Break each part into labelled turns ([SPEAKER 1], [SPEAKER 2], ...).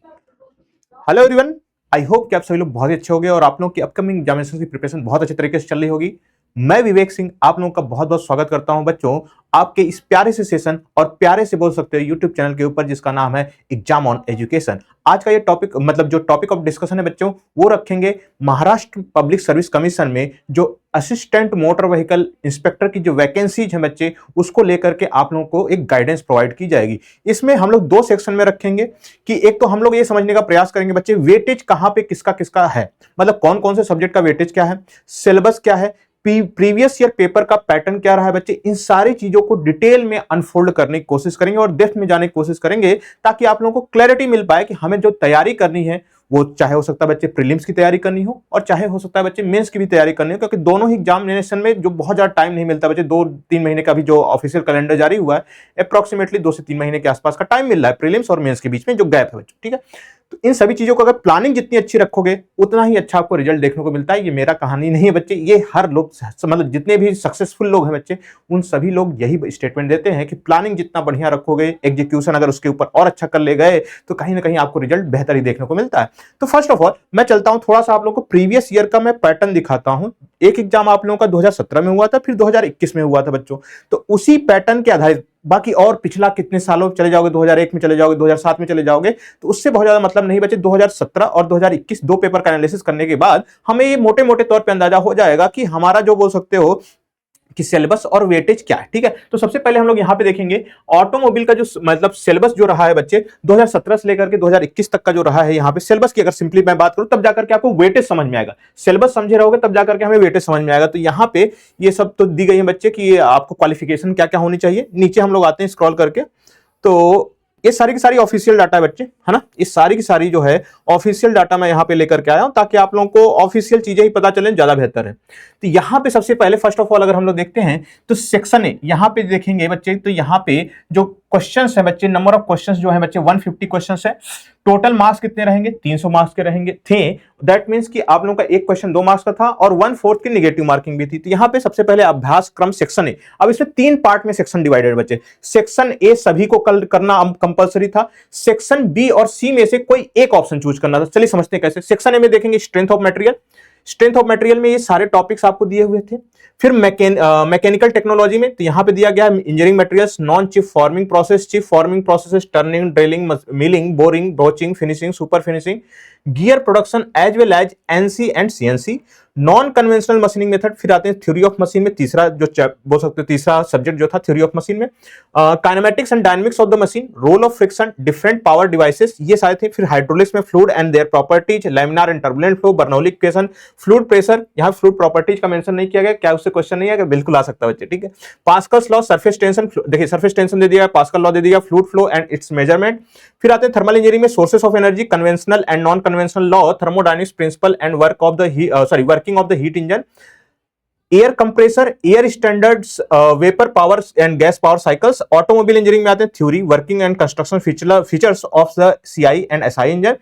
[SPEAKER 1] Hello everyone. I hope कि आप सभी लोग बहुत ही अच्छे होंगे और आप लोगों की अपकमिंग एग्जामिनेशन की प्रिपरेशन बहुत अच्छे तरीके से चल रही होगी। मैं विवेक सिंह आप लोगों का बहुत बहुत स्वागत करता हूं बच्चों, आपके इस प्यारे से सेशन और प्यारे से बोल सकते हो यूट्यूब चैनल के ऊपर जिसका नाम है एग्जाम ऑन एजुकेशन। आज का ये टॉपिक मतलब जो टॉपिक ऑफ डिस्कशन है बच्चों वो रखेंगे महाराष्ट्र पब्लिक सर्विस कमीशन में जो असिस्टेंट मोटर व्हीकल इंस्पेक्टर की जो वैकेंसीज है बच्चे उसको लेकर के आप लोगों को एक गाइडेंस प्रोवाइड की जाएगी। इसमें हम लोग दो सेक्शन में रखेंगे कि एक तो हम लोग ये समझने का प्रयास करेंगे बच्चे वेटेज कहां पे किसका किसका है, मतलब कौन कौन से सब्जेक्ट का वेटेज क्या है, सिलेबस क्या है, प्रीवियस ईयर पेपर का पैटर्न क्या रहा है बच्चे, इन सारी चीजों को डिटेल में अनफोल्ड करने की कोशिश करेंगे और डेप्थ में जाने की कोशिश करेंगे ताकि आप लोगों को क्लैरिटी मिल पाए कि हमें जो तैयारी करनी है वो चाहे हो सकता है बच्चे प्रीलिम्स की तैयारी करनी हो और चाहे हो सकता है बच्चे मेंस की भी तैयारी करनी हो, क्योंकि दोनों ही एग्जामिनेशन में जो बहुत ज्यादा टाइम नहीं मिलता बच्चे, 2-3 महीने का भी जो ऑफिशियल कैलेंडर जारी हुआ है अप्रोक्सीमेटली 2 से 3 महीने के आसपास का टाइम मिल रहा है प्रीलिम्स और मेंस के बीच में जो गैप है बच्चों। ठीक है, तो इन सभी चीजों को अगर प्लानिंग जितनी अच्छी रखोगे उतना ही अच्छा आपको रिजल्ट देखने को मिलता है। ये मेरा कहानी नहीं है बच्चे, ये हर लोग मतलब जितने भी सक्सेसफुल लोग हैं बच्चे उन सभी लोग यही स्टेटमेंट देते हैं कि प्लानिंग जितना बढ़िया रखोगे, एग्जीक्यूशन अगर उसके ऊपर और अच्छा कर ले गए तो कहीं ना कहीं आपको रिजल्ट बेहतर ही देखने को मिलता है। तो फर्स्ट ऑफ ऑल मैं चलता हूं थोड़ा सा आप लोगों को प्रीवियस ईयर का मैं पैटर्न दिखाता हूं। एक एग्जाम आप लोगों का 2017 में हुआ था, फिर 2021 में हुआ था बच्चों, तो उसी पैटर्न के आधारित बाकी और पिछला कितने सालों चले जाओगे, 2001 में चले जाओगे, 2007 में चले जाओगे, तो उससे बहुत ज्यादा मतलब नहीं बचे। 2017 और 2021 दो पेपर का एनालिसिस करने के बाद हमें ये मोटे मोटे तौर पे अंदाजा हो जाएगा कि हमारा जो बोल सकते हो कि सिलेबस और वेटेज क्या है। ठीक है, तो सबसे पहले हम लोग यहां पे देखेंगे ऑटोमोबाइल का जो मतलब सिलेबस जो रहा है बच्चे 2017 से लेकर के 2021 तक का जो रहा है, यहां पे सिलेबस की अगर सिंपली मैं बात करूं तब जाकर के आपको वेटेज समझ में आएगा। सिलेबस समझे रहोगे तब जाकर के हमें वेटेज समझ में आएगा। तो यहां पे ये सब तो दी गई है बच्चे कि आपको क्वालिफिकेशन क्या क्या होनी चाहिए। नीचे हम लोग आते हैं स्क्रॉल करके, तो ये सारी की सारी ऑफिशियल डाटा है बच्चे, है ना, ये सारी की सारी जो है ऑफिशियल डाटा मैं यहां पे लेकर के आया हूं ताकि आप लोगों को ऑफिशियल चीजें ही पता चलें, ज्यादा बेहतर है। तो यहां पे सबसे पहले फर्स्ट ऑफ ऑल अगर हम लोग देखते हैं तो सेक्शन ए यहां पे देखेंगे बच्चे, तो यहां पे जो क्वेश्चंस है बच्चे, नंबर ऑफ क्वेश्चंस जो है बच्चे 150 क्वेश्चंस है। टोटल मार्क्स कितने रहेंगे, 300 मार्क्स के रहेंगे थे। दैट मींस कि आप लोगों का एक क्वेश्चन 2 मार्क्स का था और 1/4 की नेगेटिव मार्किंग भी थी। तो यहां पे सबसे पहले अभ्यास क्रम सेक्शन ए, अब इसमें 3 पार्ट में सेक्शन डिवाइडेड बच्चे। सेक्शन ए सभी को कल करना कंपलसरी था, सेक्शन बी और सी में से कोई एक ऑप्शन चूज करना था। चलिए समझते हैं कैसे। सेक्शन ए में देखेंगे strength of material, strength of material में ये सारे टॉपिक्स आपको दिए हुए थे। फिर मैकेनिकल टेक्नोलॉजी में तो यहां पे दिया गया है engineering materials, non chip forming process, chip forming processes, turning, drilling, milling, boring, broaching, finishing, super finishing, gear production as well as NC and CNC, non conventional machining method. फिर आते हैं थ्योरी ऑफ मशीन में, तीसरा जो बोल सकते हैं तीसरा सब्जेक्ट जो था थ्योरी ऑफ मशीन में, kinematics and dynamics of the machine, role of friction, different power devices, ये सारे थे। फिर हाइड्रोलिक्स में fluid and their properties, laminar and turbulent flow, Bernoulli equation, fluid pressure. यहां फ्लूइड प्रॉपर्टीज का मेंशन नहीं किया गया, क्या उससे क्वेश्चन नहीं आएगा, बिल्कुल आ सकता है बच्चे। ठीक है, पास्कल्स लॉ, सरफेस टेंशन, देखिए सरफेस टेंशन दे दिया, पास्कल लॉ दे दिया, fluid flow and its measurement. फिर आते हैं थर्मल इंजीनियरिंग में sources of energy, conventional and non conventional law, thermodynamics principle and work of the working of the heat engine, air compressor, air standards, vapour power and gas power cycles. Automobile engineering में आते हैं theory, working and construction features of the CI and SI engine,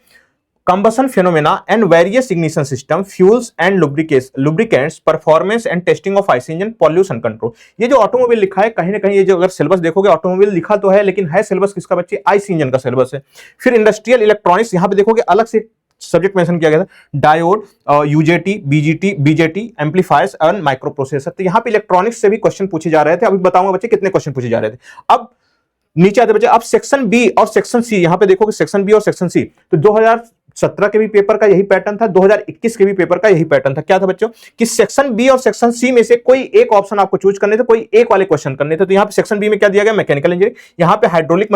[SPEAKER 1] combustion phenomena and various ignition system, fuels and lubricants, performance and testing of IC engine, pollution control। ये जो automobile लिखा है कहीं ना कहीं ये जो अगर सिलेबस देखोगे ऑटोमोबाइल लिखा तो है लेकिन है सिलेबस किसका बच्चे, आईसी इंजन का सिलेबस है। फिर इंडस्ट्रियल इलेक्ट्रॉनिक्स यहां पे देखोगे अलग से सब्जेक्ट मेंशन किया गया था, diode, UJT, BJT, amplifiers and micro processor. तो यहां पे इलेक्ट्रॉनिक्स से भी क्वेश्चन पूछे जा रहे थे। अभी बताऊंगा बच्चे कितने क्वेश्चन पूछे जा रहे थे। अब नीचे आते बच्चे, अब सेक्शन बी और सेक्शन सी, यहां पे देखोगे सेक्शन बी और सेक्शन सी, तो 2017 के भी पेपर का यही पैटर्न था, 2021 के भी पेपर का यही पैटर्न था। क्या था बच्चों कि सेक्शन बी और सेक्शन सी में से कोई एक ऑप्शन आपको चूज करने थे, कोई एक वाले क्वेश्चन करने थे। तो यहां पे सेक्शन बी में क्या दिया गया, मैकेनिकल इंजीनियरिंग, यहां पे हाइड्रोलिक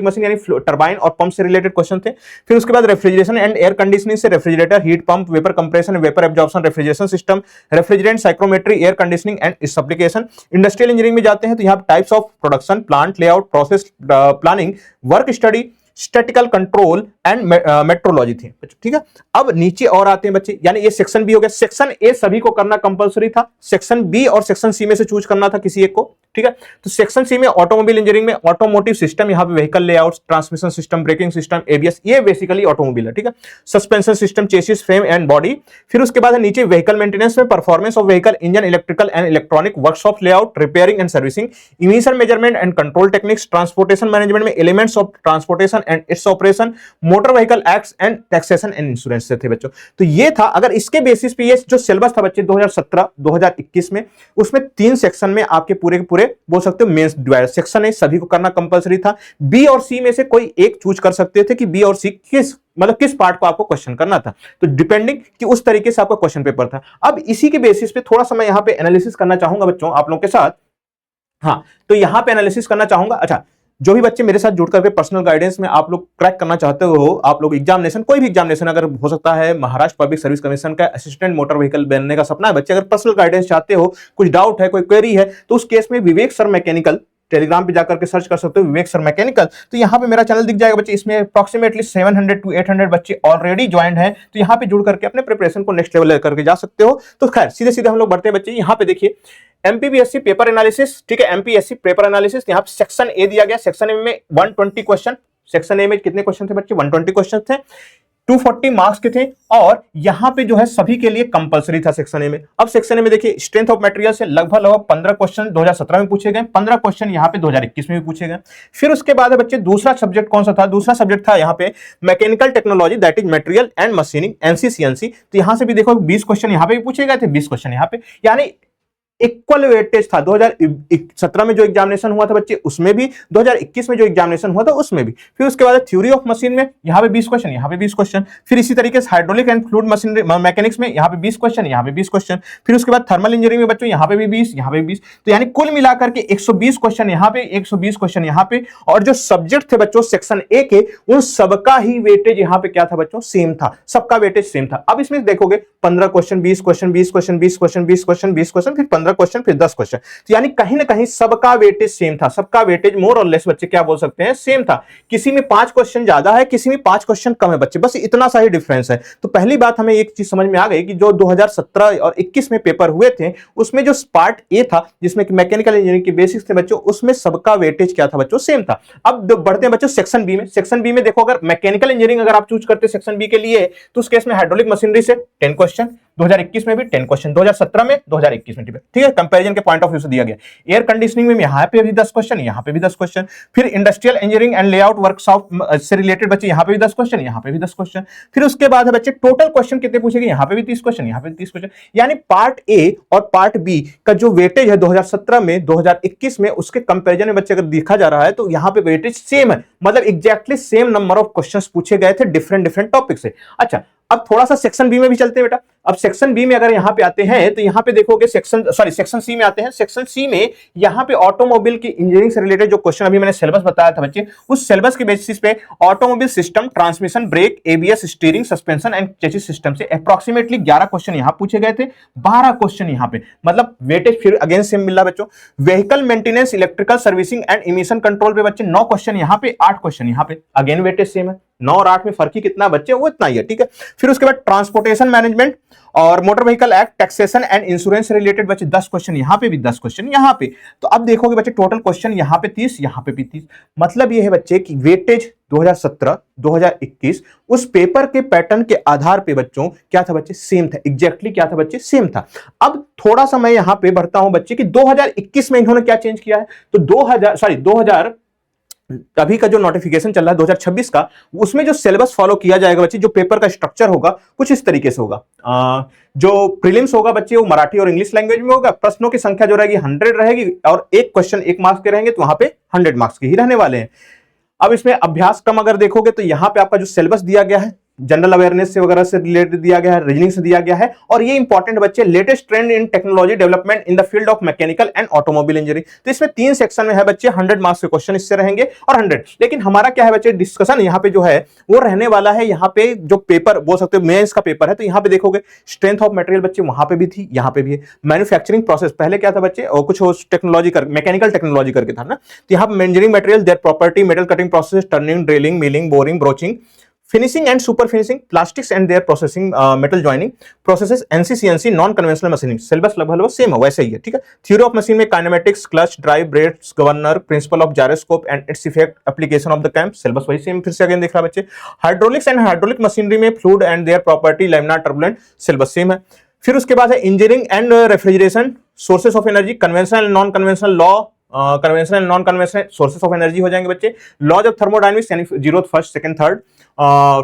[SPEAKER 1] मशीन यानी टरबाइन और पंप से रिलेटेड क्वेश्चन थे। फिर उसके बाद रेफ्रिजरेशन एंड एयर कंडीशनिंग से refrigerator, heat pump, vapour compression, vapour absorption, refrigeration system, refrigerant, psychrometry, air conditioning and its application. Industrial engineering में जाते हैं तो यहाँ types of production, plant layout, process planning, work study, statistical control and metrology थी। ठीक है, अब नीचे और आते हैं बच्चे, यानी ये सेक्शन बी हो गया। सेक्शन ए सभी को करना कंपलसरी था, सेक्शन बी और सेक्शन सी में से चूज करना था किसी एक को। ठीक है, तो सेक्शन सी में ऑटोमोबाइल इंजीनियरिंग में ऑटोमोटिव सिस्टम, यहां पे vehicle layout, transmission system, braking system, ABS, ये बेसिकली ऑटोमोबाइल है। ठीक है, suspension system, chassis, frame and body. फिर उसके बाद है नीचे व्हीकल मेंटेनेंस में performance of vehicle, engine, electrical and electronic, workshop layout, repairing and servicing, emission measurement and control techniques, transportation management में elements of transportation and its operation, motor vehicle acts and taxation and insurance से थे बच्चों। तो ये था, अगर इसके basis पे ये जो सिलेबस था बच्चे 2017-2021 में, उसमें 3 सेक्शन में आपके पूरे के पूरे बोल सकते हो मेंस डिवाइड। सेक्शन ए सभी को करना कंपलसरी था, बी और सी में से कोई एक चूज कर सकते थे कि बी और सी किस पार्ट को आपको क्वेश्चन करना था, तो डिपेंडिंग कि उस तरीके से आपका क्वेश्चन पेपर था। अब इसी के बेसिस पे थोड़ा सा मैं यहां पे एनालिसिस करना चाहूंगा बच्चों आप लोगों के साथ। हाँ, तो यहां पे एनालिसिस करना चाहूंगा। अच्छा, जो भी बच्चे मेरे साथ जुड़ करके पर्सनल गाइडेंस में आप लोग क्रैक करना चाहते हो, आप लोग एग्जामिनेशन, कोई भी एग्जामिनेशन, अगर हो सकता है महाराष्ट्र पब्लिक सर्विस कमीशन का असिस्टेंट मोटर व्हीकल बनने का सपना है बच्चे, अगर पर्सनल गाइडेंस चाहते हो, कुछ डाउट है, कोई क्वेरी है, तो उस केस में विवेक सर मैकेनिकल टेलीग्राम पे जाकर के सर्च कर सकते हो, विवेक सर मैकेनिकल। तो यहाँ पे मेरा चैनल दिख जाएगा बच्चे, इसमें अप्रॉक्सीमेटली 700 to 800 बच्चे ऑलरेडी ज्वाइंट हैं, तो यहाँ पे जुड़ करके अपने प्रिपरेशन को नेक्स्ट लेवल लेकर के जा सकते हो। तो खैर सीधे सीधे हम लोग बढ़ते हैं बच्चे। यहाँ पे देखिए एमपीबीएससी पेपर एनालिसिस, ठीक है, एमपीएससी पेपर एनालिसिस, यहाँ पे सेक्शन ए दिया गया। सेक्शन ए में 120 क्वेश्चन, सेक्शन ए में कितने क्वेश्चन थे बच्चे? 120 क्वेश्चन थे, 240 मार्क्स के थे, और यहां पे जो है सभी के लिए कंपलसरी था सेक्शन ए में। अब सेक्शन ए में देखिए स्ट्रेंथ ऑफ मटेरियल से लगभग 15 क्वेश्चन 2017 में पूछे गए, 15 क्वेश्चन यहां पे 2021 में भी पूछे गए। फिर उसके बाद है बच्चे दूसरा सब्जेक्ट कौन सा था? दूसरा सब्जेक्ट था यहां पे mechanical technology, that is material and machining, NC CNC. तो यहां से भी देखो 20 क्वेश्चन यहां पे भी पूछे गए थे, 20 क्वेश्चन यहां पे, यानी इक्वल वेटेज था। 2017 में जो एग्जामिनेशन हुआ था बच्चे उसमें भी, 2021 में जो एग्जामिनेशन हुआ था उसमें भी। फिर उसके बाद थ्योरी ऑफ मशीन में यहाँ पे 20 क्वेश्चन, यहाँ पे 20 क्वेश्चन। फिर इसी तरीके से hydraulic and fluid machinery mechanics में यहाँ पे 20 क्वेश्चन, यहाँ पे 20 क्वेश्चन। फिर उसके बाद थर्मल इंजीनियरिंग में बच्चों यहाँ पे भी 20, यहाँ पे भी 20। तो यानी कुल मिलाकर के 120 क्वेश्चन यहाँ पे, 120 क्वेश्चन यहाँ पे। और जो सब्जेक्ट थे बच्चों सेक्शन ए के, उन सबका ही वेटेज यहाँ पे क्या था बच्चों? सेम था, सबका वेटेज सेम था। अब इसमें देखोगे 15 question, 20 question, 20 question, 20 question, 20 question, 20 question, फिर 15 क्वेश्चन, फिर 10 क्वेश्चन। तो यानी कहीं ना कहीं सबका वेटेज सेम था, सबका वेटेज मोर और लेस बच्चे क्या बोल सकते हैं? सेम था। किसी में 5 क्वेश्चन ज्यादा है, किसी में 5 क्वेश्चन कम है बच्चे, बस इतना सा ही डिफरेंस है। तो पहली बात हमें एक चीज समझ में आ गई कि जो 2017 और 21 में पेपर हुए थे उसमें जो पार्ट ए था जिसमें मैकेनिकल इंजीनियरिंग के बेसिक्स थे बच्चों, उसमें सबका वेटेज क्या था बच्चों? सेम था। अब बढ़ते हैं बच्चों सेक्शन बी में। सेक्शन बी में देखो, अगर मैकेनिकल इंजीनियरिंग अगर आप चूज करते सेक्शन बी के लिए, तो उस केस में हाइड्रोलिक मशीनरी से 10 क्वेश्चन, 2021 में भी 10 क्वेश्चन, 2017 में, 2021 में, ठीक है, कंपैरिजन के पॉइंट ऑफ व्यू से दिया गया। एयर कंडीशनिंग में यहां पे भी 10 क्वेश्चन, यहां पे भी 10 क्वेश्चन। फिर industrial engineering and layout workshop से रिलेटेड बच्चे यहां पे भी 10 क्वेश्चन, यहां पे भी 10 क्वेश्चन। फिर उसके बाद है बच्चे टोटल क्वेश्चन कितने पूछे गए? यहां पे भी 30 क्वेश्चन, यहां पे भी 30 क्वेश्चन। यानी पार्ट ए और पार्ट बी का जो वेटेज है 2017 में 2021 में, उसके कंपैरिजन में बच्चे अगर देखा जा रहा है तो यहां पे वेटेज सेम है, मतलब exactly same number of questions पूछे गए थे डिफरेंट टॉपिक से। अच्छा, अब थोड़ा सा सेक्शन बी में भी चलते हैं बेटा। अब सेक्शन बी में अगर यहां पे आते हैं तो यहां पे देखोगे सेक्शन सी में आते हैं। सेक्शन सी में यहां पे ऑटोमोबाइल की इंजीनियरिंग से रिलेटेड जो क्वेश्चन अभी मैंने सिलेबस बताया था बच्चे, उस सिलेबस के बेसिस पे automobile system, transmission, brake, ABS, steering, suspension and chassis system से अप्रॉक्सीमेटली 11 क्वेश्चन यहां पूछे गए थे, 12 क्वेश्चन यहां पे, मतलब वेटेज फिर अगेन सेम मिल रहा बच्चों। Vehicle maintenance, electrical servicing and emission control पे बच्चे 9 क्वेश्चन यहां पे, 8 क्वेश्चन यहां पे, अगेन वेटेज सेम है। 9 और 8 में फर्क ही कितना बच्चे? वो इतना ही है, ठीक है। फिर उसके बाद ट्रांसपोर्टेशन मैनेजमेंट और motor vehicle act, taxation and insurance related बच्चे 10 क्वेश्चन यहां पे भी, 10 क्वेश्चन यहां पे। तो अब देखोगे बच्चे टोटल क्वेश्चन यहां पे 30, यहां पे भी 30। मतलब ये है बच्चे कि वेटेज 2017 2021 उस पेपर के पैटर्न के आधार पे बच्चों क्या था बच्चे? सेम था, एग्जैक्टली क्या था बच्चे? सेम था। अब थोड़ा सा मैं यहां पे बढ़ता हूं बच्चे कि 2021 में इन्होंने क्या चेंज किया है। तो 2000 अभी का जो नोटिफिकेशन चल रहा है 2026 का, उसमें जो सिलेबस फॉलो किया जाएगा बच्चे, जो पेपर का स्ट्रक्चर होगा कुछ इस तरीके से होगा। जो प्रीलिम्स होगा बच्चे वो मराठी और इंग्लिश लैंग्वेज में होगा। प्रश्नों की संख्या जो रहेगी 100 रहेगी, और एक क्वेश्चन 1 मार्क्स के रहेंगे, तो वहां पे 100 मार्क्स के ही रहने वाले हैं। अब इसमें अभ्यासक्रम अगर देखोगे तो यहां पे आपका जो सिलेबस दिया गया है जनरल अवेयरनेस से वगैरह से रिलेटेड दिया गया है, रीजनिंग से दिया गया है, और ये इंपॉर्टेंट बच्चे latest trend in technology development in the field of mechanical and automobile engineering. तो इसमें 3 सेक्शन में है बच्चे, 100 मार्क्स के क्वेश्चन इससे रहेंगे और 100। लेकिन हमारा क्या है बच्चे, डिस्कशन यहाँ पे जो है वो रहने वाला है। यहाँ पे जो पेपर बोल सकते हो मेंस का पेपर है, तो यहाँ पे देखोगे स्ट्रेंथ ऑफ मटेरियल बच्चे वहां पे भी थी, यहाँ पे भी है। मैन्युफैक्चरिंग प्रोसेस पहले क्या था बच्चे, और कुछ टेक्नोलॉजी कर मैकेनिकल टेक्नोलॉजी करके था ना, तो यहाँ पे engineering material, their property, metal cutting process, turning, drilling, milling, boring, broaching, finishing and super finishing, plastics and their processing, metal joining processes, NC CNC, non conventional machining. Syllabus लगभग same है, वैसे ही है, ठीक है। थ्योरी ऑफ मशीन में kinematics, clutch, drive, brakes, governor, principle of gyroscope and its effect, application of the cam, syllabus वही same फिर से अगेन देख रहा बच्चे। हाइड्रोलिक्स एंड हाइड्रोलिक मशीनरी में fluid and their property, laminar, turbulent, syllabus same है। फिर उसके बाद है engineering and refrigeration, sources of energy, conventional and non conventional, law conventional and non conventional sources of energy हो जाएंगे बच्चे, लॉज ऑफ थर्मोडायनामिक्स यानी जीरो, फर्स्ट, सेकंड, थर्ड,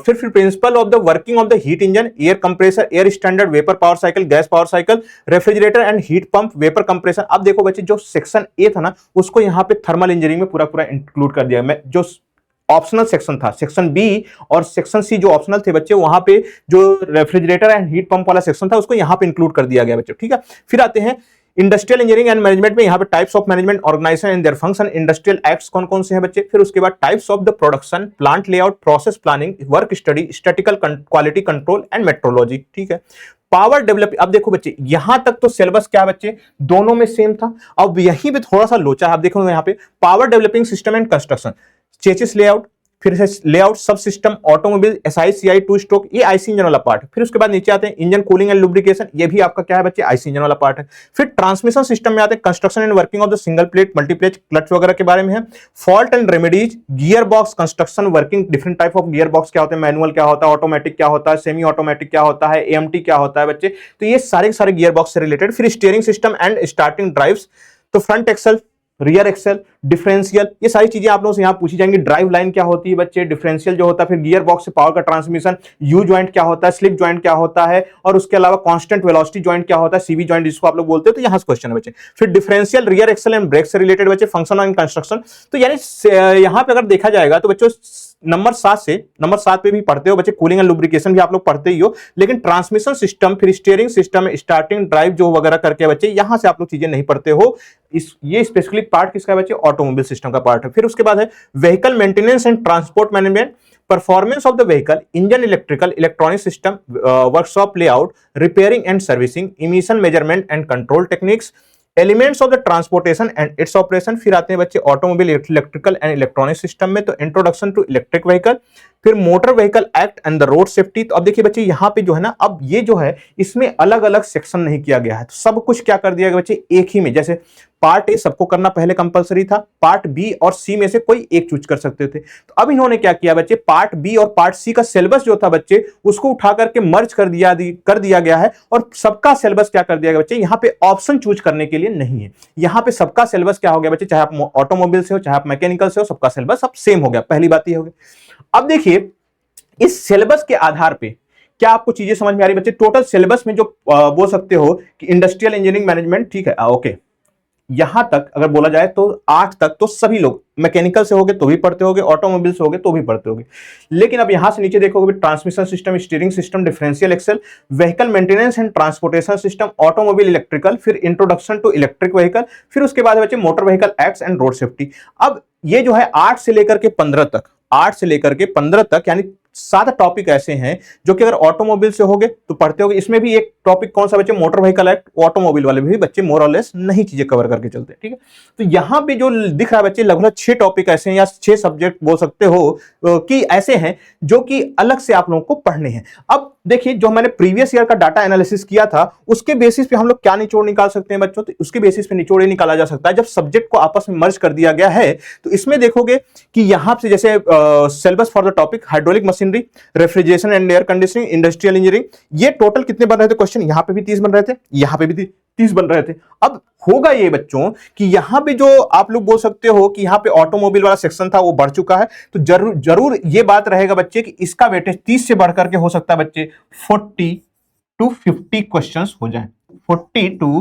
[SPEAKER 1] फिर principle of the working of the heat engine, air compressor, air standard, vapour power cycle, gas power cycle, refrigerator and heat pump, vapour compressor. अब देखो बच्चे जो section A था ना उसको यहाँ पे थर्मल इंजीनियरिंग में पूरा पूरा इंक्लूड कर दिया। मैं जो ऑप्शनल सेक्शन था, सेक्शन बी और सेक्शन सी जो ऑप्शनल थे बच्चे, वहां पे जो रेफ्रिजरेटर एंड हीट पंप वाला सेक्शन था उसको यहां पे इंक्लूड कर दिया गया बच्चे, ठीक है। फिर आते हैं इंडस्ट्रियल इंजीनियरिंग एंड मैनेजमेंट में, यहां पे types of management, organization and their function, industrial acts कौन कौन से हैं बच्चे। फिर उसके बाद types of the production, plant layout, process planning, work study, statical quality control and metrology, ठीक है। पावर डेवलप, अब देखो बच्चे यहां तक तो सिलेबस क्या बच्चे दोनों में सेम था, अब यहीं पे थोड़ा सा लोचा है। आप देखो यहाँ पे power developing system and construction, chassis layout, फिर से लेआउट, सब system, automobile, SI CI, two stroke, ये आईसी इंजन वाला पार्ट है। फिर उसके बाद नीचे आते हैं इंजन कूलिंग एंड लुब्रिकेशन, ये भी आपका क्या है बच्चे आईसी इंजन वाला पार्ट है। फिर ट्रांसमिशन सिस्टम में आते हैं construction and working of the single plate, multiplate, clutch वगैरह के बारे में है। Fault and remedies, gear box construction, working, different type of gear box क्या होते हैं, मैनुअल क्या होता है, ऑटोमेटिक क्या होता है, सेमी ऑटोमेटिक क्या होता है, एएमटी क्या होता है बच्चे, तो ये सारे सारे गियर बॉक्स से रिलेटेड। फिर steering system and starting drives, तो front axle, rear axle, differential, ये सारी चीजें आप लोगों से यहां पूछी जाएंगी। ड्राइव लाइन क्या होती है बच्चे, डिफरेंशियल जो होता है, फिर गियर बॉक्स से पावर का ट्रांसमिशन, यू ज्वाइंट क्या होता है, स्लिप ज्वाइंट क्या होता है, और उसके अलावा कांस्टेंट वेलोसिटी ज्वाइंट क्या होता है, सीवी ज्वाइंट जिसको आप लोग बोलते हैं, तो यहां से क्वेश्चन है बच्चे। फिर differential, rear axle and brake से रिलेटेड बच्चे, फंक्शन एंड कंस्ट्रक्शन। तो यानी यहां पे अगर देखा जाएगा तो बच्चों नंबर 7 पे भी पढ़ते हो बच्चे, कूलिंग एंड लुब्रिकेशन भी आप लोग पढ़ते ही हो, लेकिन ट्रांसमिशन सिस्टम, फिर स्टीयरिंग सिस्टम, स्टार्टिंग ड्राइव जो वगैरह करके बच्चे यहां से आप लोग चीजें नहीं पढ़ते हो। ये स्पेसिफिक पार्ट किसका है बच्चे, ऑटोमोबाइल सिस्टम का पार्ट है। फिर उसके बाद है vehicle maintenance and transport management, performance of the vehicle, engine electrical, electronic system, workshop layout, repairing and servicing, emission measurement and control techniques, elements of the transportation and its operation. फिर आते हैं बच्चे automobile, electrical and electronic system में, तो introduction to electric vehicle, फिर motor vehicle act and the road safety. तो अब देखिए बच्चे यहाँ पे जो है ना, अब ये जो है इसमें अलग अलग सेक्शन नहीं किया गया है, तो सब कुछ क्या कर दिया गया बच्चे एक ही में। जैसे पार्ट ए सबको करना पहले कंपलसरी था, पार्ट बी और सी में से कोई एक चूज कर सकते थे, तो अब इन्होंने क्या किया बच्चे, पार्ट बी और पार्ट सी का सिलेबस जो था बच्चे उसको उठा करके मर्ज कर दिया गया है, और सबका सिलेबस क्या कर दिया गया बच्चे, यहाँ पे ऑप्शन चूज करने के लिए नहीं है, यहाँ पे सबका सिलेबस क्या हो गया बच्चे, चाहे आप ऑटोमोबाइल से हो चाहे आप मैकेनिकल से हो, सबका सिलेबस अब सेम हो गया। पहली बात ये हो गई। अब देखिए इस सिलेबस के आधार पे क्या आपको चीजें समझ में आ रही बच्चे, टोटल सिलेबस में जो बोल सकते हो कि इंडस्ट्रियल इंजीनियरिंग मैनेजमेंट, ठीक है, ओके, यहां तक अगर बोला जाए तो 8 तक तो सभी लोग मैकेनिकल से होगे तो भी पढ़ते होगे, ऑटोमोबाइल से होगे तो भी पढ़ते होगे। लेकिन अब यहां से नीचे देखोगे transmission system, steering system, differential axle, vehicle maintenance and transportation system, automobile electrical, फिर इंट्रोडक्शन टू इलेक्ट्रिक व्हीकल, फिर उसके बाद बच्चे motor vehicle acts and road safety. अब ये जो है 8 से लेकर के 15 तक, 8 से लेकर के 15 तक यानी 7 टॉपिक ऐसे हैं जो कि अगर ऑटोमोबाइल से होगे तो पढ़ते होगे। इसमें भी एक टॉपिक कौन सा बच्चे, मोटर व्हीकल एक्ट, ऑटोमोबाइल वाले भी बच्चे मोर और लेस नहीं चीजें कवर करके चलते हैं, ठीक है। तो यहां पे जो दिख रहा है बच्चे लगभग 6 टॉपिक ऐसे हैं या 6 सब्जेक्ट बोल सकते हो कि ऐसे हैं जो कि अलग से आप लोगों को पढ़ने हैं। अब देखिए जो मैंने प्रीवियस ईयर का डाटा एनालिसिस किया था उसके बेसिस पे हम लोग क्या निचोड़ निकाल सकते हैं बच्चों, तो उसके बेसिस पे निचोड़ निकाला जा सकता है। जब सब्जेक्ट को आपस में मर्ज कर दिया गया है तो इसमें देखोगे कि यहां से जैसे syllabus for the topic hydraulic machinery, refrigeration and air conditioning, industrial engineering, ये टोटल कितने बन रहे थे क्वेश्चन, यहां पे भी 30 बन रहे थे, यहां पे भी 30 बन रहे थे। अब होगा ये बच्चों कि यहां पे जो आप लोग बोल सकते हो कि यहां पे ऑटोमोबाइल वाला सेक्शन था वो बढ़ चुका है, तो जरूर ये बात रहेगा बच्चे कि इसका वेटेज 30 से बढ़ करके हो सकता है बच्चे 40 to 50 क्वेश्चंस हो जाए, 40 to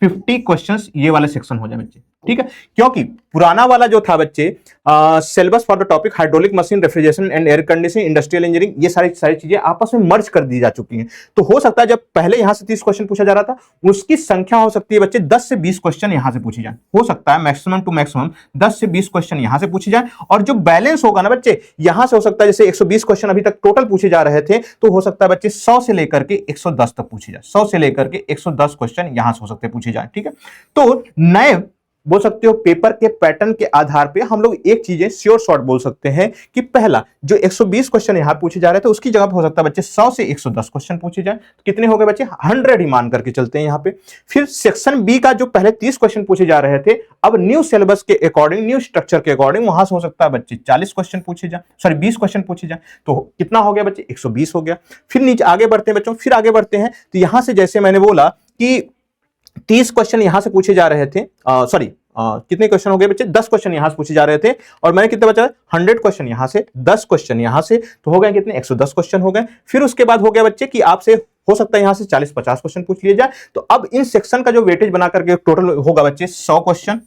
[SPEAKER 1] 50 क्वेश्चंस ये वाले सेक्शन हो जाए बच्चे, ठीक है। क्योंकि पुराना वाला जो था बच्चे syllabus for the topic hydraulic machine, refrigeration and air conditioning, industrial engineering, ये सारी चीजें आपस में मर्ज कर दी जा चुकी हैं। तो हो सकता है जब पहले यहां से 30 क्वेश्चन पूछा जा रहा था उसकी संख्या हो सकती है बच्चे 10 से 20 क्वेश्चन यहां से पूछी जाए, हो सकता है मैक्सिमम टू मैक्सिमम 10 से 20 क्वेश्चन यहां से पूछी जाए, और जो बैलेंस होगा ना बच्चे यहां से हो सकता है जैसे 120 क्वेश्चन अभी तक टोटल पूछे जा रहे थे, तो हो सकता है बच्चे 100 से लेकर के 110 तक पूछे जाए, 100 से लेकर के 110 क्वेश्चन यहां से हो सकते हैं पूछे जाए, ठीक है। तो नए बोल सकते हो पेपर के पैटर्न के आधार पे हम लोग एक चीजें श्योर शॉर्ट बोल सकते हैं कि पहला जो 120 क्वेश्चन यहां पूछे जा रहे थे उसकी जगह पे हो सकता है बच्चे 100 से 110 क्वेश्चन पूछे जाए, तो कितने हो गए बच्चे 100 ही मान करके चलते हैं यहां पे। फिर सेक्शन बी का जो पहले 30 क्वेश्चन पूछे जा रहे थे अब न्यू सिलेबस के अकॉर्डिंग, न्यू स्ट्रक्चर के अकॉर्डिंग वहां से हो सकता है बच्चे 40 क्वेश्चन पूछे जाए, सॉरी 20 क्वेश्चन पूछे जाए, तो कितना हो गया बच्चे 120 हो गया। फिर नीचे आगे बढ़ते हैं बच्चों, फिर आगे बढ़ते हैं तो यहां से जैसे मैंने बोला कि 30 क्वेश्चन यहां से पूछे जा रहे थे, सॉरी कितने क्वेश्चन हो गए बच्चे, 10 क्वेश्चन यहां से पूछे जा रहे थे और मैंने कितने बचा, 100 क्वेश्चन यहां से, 10 क्वेश्चन यहां से, तो हो गए कितने, 110 क्वेश्चन हो गए। फिर उसके बाद हो गया बच्चे कि आपसे हो सकता है यहां से 40-50 क्वेश्चन पूछ लिए जाए। तो अब इन सेक्शन का जो वेटेज बना करके टोटल होगा बच्चे 100 क्वेश्चन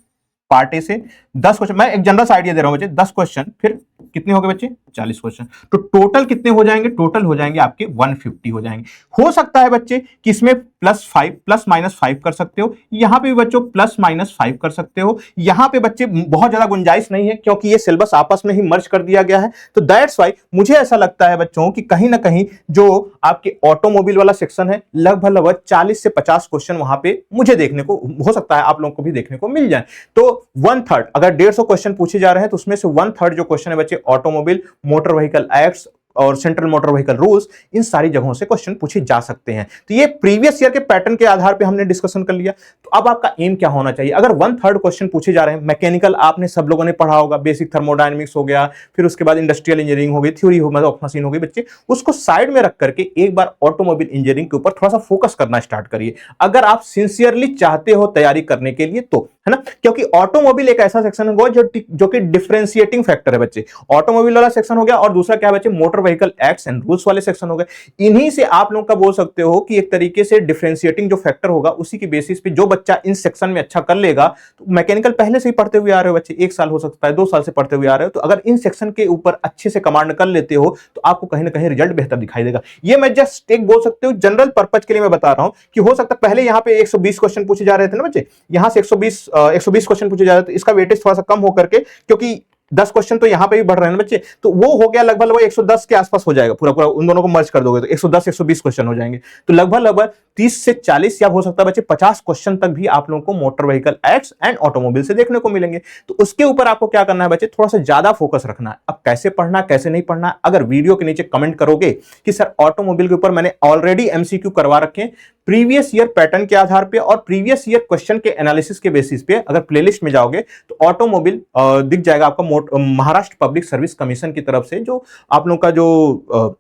[SPEAKER 1] पार्ट ए से, 10 क्वेश्चन, मैं एक जनरल आइडिया दे रहा हूं बच्चे, 10 क्वेश्चन, फिर कितने हो गए बच्चे, 40 क्वेश्चन, तो टोटल कितने हो जाएंगे, टोटल हो जाएंगे आपके 150 हो जाएंगे। हो सकता है बच्चे कि इसमें +5 कर सकते हो, यहां पे भी बच्चों +-5 कर सकते हो। यहां पे बच्चे बहुत ज्यादा गुंजाइश नहीं है क्योंकि ये सिलेबस आपस में ही मर्ज कर दिया गया है। तो दैट्स वाई मुझे ऐसा लगता है बच्चों कि कहीं ना कहीं जो आपके ऑटोमोबाइल वाला सेक्शन है लगभग 40 से 50 क्वेश्चन वहां पे मुझे देखने को हो सकता है, आप लोगों को भी देखने को मिल जाए। तो 1/3 अगर 150 क्वेश्चन पूछे जा रहे हैं तो उसमें से 1/3 जो क्वेश्चन है बच्चे ऑटोमोबाइल, मोटर व्हीकल एक्ट्स और सेंट्रल मोटर व्हीकल रूल्स, इन सारी जगहों से क्वेश्चन पूछे जा सकते हैं। तो ये प्रीवियस ईयर के पैटर्न के आधार पे हमने डिस्कशन कर लिया। तो अब आपका एम क्या होना चाहिए, अगर 1/3 क्वेश्चन पूछे जा रहे हैं, मैकेनिकल आपने सब लोगों ने पढ़ा होगा, बेसिक थर्मोडायनेमिक्स हो गया, फिर उसके बाद इंडस्ट्रियल इंजीनियरिंग हो गई, थ्योरी ऑफ मशीन हो गई बच्चे, उसको साइड में रख करके एक बार ऑटोमोबाइल इंजीनियरिंग के ऊपर थोड़ा सा फोकस करना स्टार्ट करिए, अगर आप सिंसियरली चाहते हो तैयारी करने के लिए तो, है ना। क्योंकि ऑटोमोबाइल एक ऐसा सेक्शन होगा जो कि डिफरेंशिएटिंग फैक्टर है बच्चे, ऑटोमोबाइल वाला सेक्शन हो गया और दूसरा क्या है बच्चे, motor vehicle acts and rules वाले सेक्शन हो गए। इन्हीं से आप लोगों का बोल सकते हो कि एक तरीके से डिफरेंशिएटिंग जो फैक्टर होगा उसी की बेसिस पे जो बच्चा इन सेक्शन में अच्छा कर लेगा, तो मैकेनिकल पहले से ही पढ़ते हुए आ रहे हो बच्चे, 1 साल हो सकता है, 2 साल से पढ़ते हुए आ रहे हो, तो अगर इन सेक्शन के ऊपर अच्छे से कमांड कर लेते हो तो आपको कहीं ना कहीं रिजल्ट बेहतर दिखाई देगा। ये मैं जस्ट एक बोल सकते हो जनरल पर्पज के लिए मैं बता रहा हूं कि हो सकता है पहले यहां पे 120 क्वेश्चन पूछे जा रहे थे ना बच्चे, यहां से 120 क्वेश्चन पूछे जा रहे थे, इसका वेटेज थोड़ा सा कम होकर के, क्योंकि 10 क्वेश्चन तो यहां पे भी बढ़ रहे हैं ना बच्चे, तो वो हो गया लगभग 110 के आसपास हो जाएगा, पूरा उन दोनों को मर्ज कर दोगे तो 110-120 क्वेश्चन हो जाएंगे। तो लगभग 30 से 40 या हो सकता है बच्चे 50 क्वेश्चन तक भी आप लोगों को motor vehicle acts and automobile से देखने को मिलेंगे। तो उसके ऊपर आपको क्या करना है बच्चे, थोड़ा सा ज्यादा फोकस रखना है। अब कैसे पढ़ना कैसे नहीं पढ़ना, अगर वीडियो के नीचे कमेंट करोगे कि सर ऑटोमोबाइल के ऊपर मैंने ऑलरेडी एमसीक्यू करवा रखे हैं प्रीवियस ईयर पैटर्न के आधार पे और प्रीवियस ईयर क्वेश्चन के एनालिसिस के बेसिस पे, अगर प्लेलिस्ट में जाओगे तो ऑटोमोबाइल दिख जाएगा आपका महाराष्ट्र पब्लिक सर्विस कमीशन की तरफ से, जो आप लोगों का जो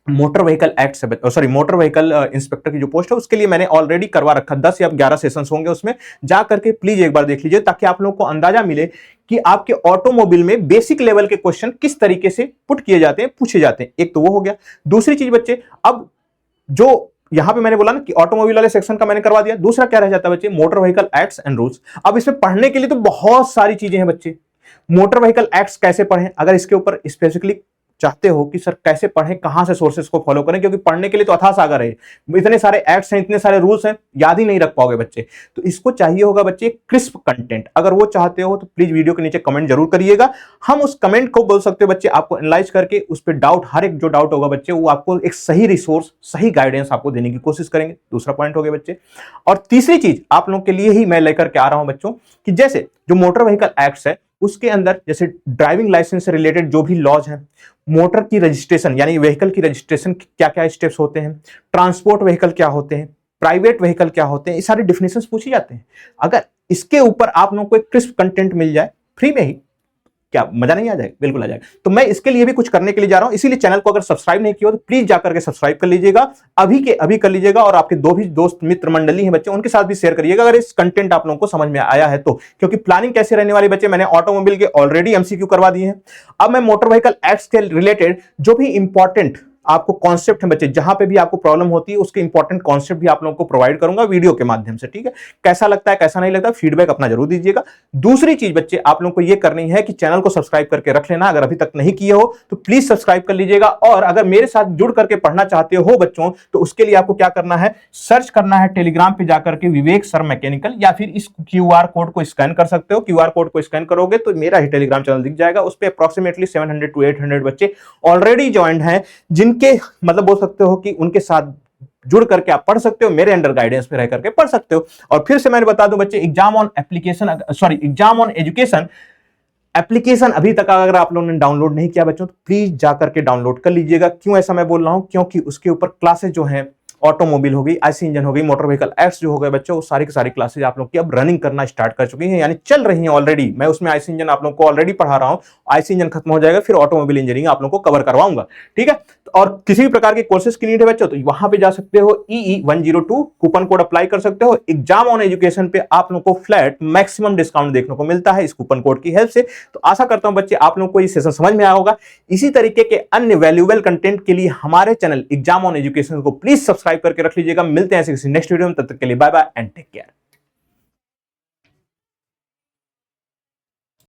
[SPEAKER 1] मोटर व्हीकल एक्ट से, सॉरी मोटर व्हीकल इंस्पेक्टर की जो पोस्ट है उसके लिए मैंने ऑलरेडी करवा रखा, 10 या 11 सेशंस होंगे, उसमें जा करके प्लीज एक बार देख लीजिए ताकि आप लोगों को अंदाजा मिले कि आपके ऑटोमोबाइल में बेसिक लेवल के क्वेश्चन किस तरीके से पुट किए जाते हैं, पूछे जाते हैं। एक तो वो हो गया। दूसरी चीज बच्चे, अब जो यहां पे मैंने बोला ना कि ऑटोमोबाइल वाले सेक्शन का मैंने करवा दिया, दूसरा क्या रह जाता है बच्चे, motor vehicle acts and rules. अब इसमें पढ़ने के लिए तो बहुत सारी चीजें हैं बच्चे। मोटर व्हीकल एक्ट्स कैसे पढ़ें, अगर इसके ऊपर स्पेसिफिकली चाहते हो कि सर कैसे पढ़ें, कहां से सोर्सेस को फॉलो करें, क्योंकि पढ़ने के लिए तो अथाह सागर है, इतने सारे एक्ट्स हैं, इतने सारे रूल्स हैं, याद ही नहीं रख पाओगे बच्चे। तो इसको चाहिए होगा बच्चे क्रिस्प कंटेंट। अगर वो चाहते हो तो प्लीज वीडियो के नीचे कमेंट जरूर करिएगा, हम उस कमेंट को बोल सकते हो बच्चे आपको एनालाइज करके उस पर डाउट, हर एक जो डाउट होगा बच्चे वो आपको एक सही रिसोर्स, सही गाइडेंस आपको देने की कोशिश करेंगे। दूसरा पॉइंट हो गया बच्चे। और तीसरी चीज आप लोगों के लिए ही मैं लेकर के आ रहा हूं बच्चों कि जैसे जो मोटर व्हीकल एक्ट्स है उसके अंदर जैसे ड्राइविंग लाइसेंस से रिलेटेड जो भी लॉज हैं, मोटर की रजिस्ट्रेशन यानी व्हीकल की रजिस्ट्रेशन क्या क्या स्टेप्स होते हैं, ट्रांसपोर्ट व्हीकल क्या होते हैं, प्राइवेट व्हीकल क्या होते हैं, ये सारे डिफिनेशंस पूछे जाते हैं। अगर इसके ऊपर आप लोगों को एक क्रिस्प कंटेंट मिल जाए फ्री में ही, क्या मजा नहीं आ जाएगा? बिल्कुल आ जाएगा। तो मैं इसके लिए भी कुछ करने के लिए जा रहा हूं, इसीलिए चैनल को अगर सब्सक्राइब नहीं किया हो तो प्लीज जाकर के सब्सक्राइब कर लीजिएगा, अभी के अभी कर लीजिएगा। और आपके दो भी दोस्त मित्र मंडली हैं बच्चे, उनके साथ भी शेयर करिएगा अगर इस कंटेंट आप लोगों को समझ में आया है तो। क्योंकि प्लानिंग कैसे रहने वाली बच्चे, मैंने ऑटोमोबाइल के ऑलरेडी एमसीक्यू करवा दिए हैं। अब मैं मोटर व्हीकल एक्ट्स के रिलेटेड जो भी इंपॉर्टेंट आपको कॉन्सेप्ट है बच्चे, जहां पे भी आपको प्रॉब्लम होती है उसके इंपॉर्टेंट कॉन्सेप्ट भी आप लोगों को प्रोवाइड करूंगा वीडियो के माध्यम से, ठीक है। कैसा लगता है कैसा नहीं लगता फीडबैक अपना जरूर दीजिएगा। दूसरी चीज बच्चे आप लोगों को यह करनी है कि चैनल को सब्सक्राइब करके रख लेना, अगर अभी तक नहीं किए हो तो प्लीज सब्सक्राइब कर लीजिएगा। और अगर मेरे साथ जुड़ करके पढ़ना चाहते हो बच्चों तो उसके लिए आपको क्या करना है, सर्च करना है टेलीग्राम पे जाकर के विवेक सर मैकेनिकल, या फिर इस क्यूआर कोड को स्कैन कर सकते हो। क्यूआर कोड को स्कैन करोगे तो मेरा ही टेलीग्राम चैनल दिख जाएगा, उस पर अप्रोक्सीमेटली 700 to 800 बच्चे ऑलरेडी ज्वाइंट हैं, जिनके मतलब सकते हो कि उनके साथ जुड़ करके आप पढ़ सकते हो, मेरे अंडर गाइडेंस में रह करके पढ़ सकते हो। और फिर से मैंने बता दूं बच्चे, एग्जाम ऑन एजुकेशन एप्लीकेशन अभी तक अगर आप लोगों ने डाउनलोड नहीं किया बच्चों तो प्लीज जाकर के डाउनलोड कर लीजिएगा। क्यों ऐसा मैं बोल रहा हूं, क्योंकि उसके ऊपर क्लासेस जो हैं ऑटोमोबाइल हो गई, आईसी इंजन हो गई, मोटर व्हीकल एक्ट्स जो हो गए बच्चों, वो सारी की सारी क्लासेज आप लोग की अब रनिंग करना स्टार्ट कर चुकी हैं, यानी चल रही हैं ऑलरेडी। मैं उसमें आईसी इंजन आप लोग को ऑलरेडी पढ़ा रहा हूं। आईसी इंजन खत्म हो जाएगा, फिर ऑटोमोबाइल इंजीनियरिंग आप लोग को कवर करवाऊंगा, ठीक है। और किसी भी प्रकार के कोर्सेज की नीड है बच्चों, तो वहां पे जा सकते हो, EE102 कूपन कोड अप्लाई कर सकते हो। एग्जाम ऑन एजुकेशन पे आप लोग को फ्लैट मैक्सिमम डिस्काउंट देखने को मिलता है इस कूपन कोड की हेल्प से। तो आशा करता हूं बच्चे आप लोग को ये सेशन समझ में आया होगा। इसी तरीके के अन्य वैल्यूएबल कंटेंट के लिए हमारे चैनल एग्जाम ऑन एजुकेशन को प्लीज सब्सक्राइब करके रख लीजिएगा। मिलते हैं ऐसे किसी नेक्स्ट वीडियो में, तब तक के लिए bye bye and take care.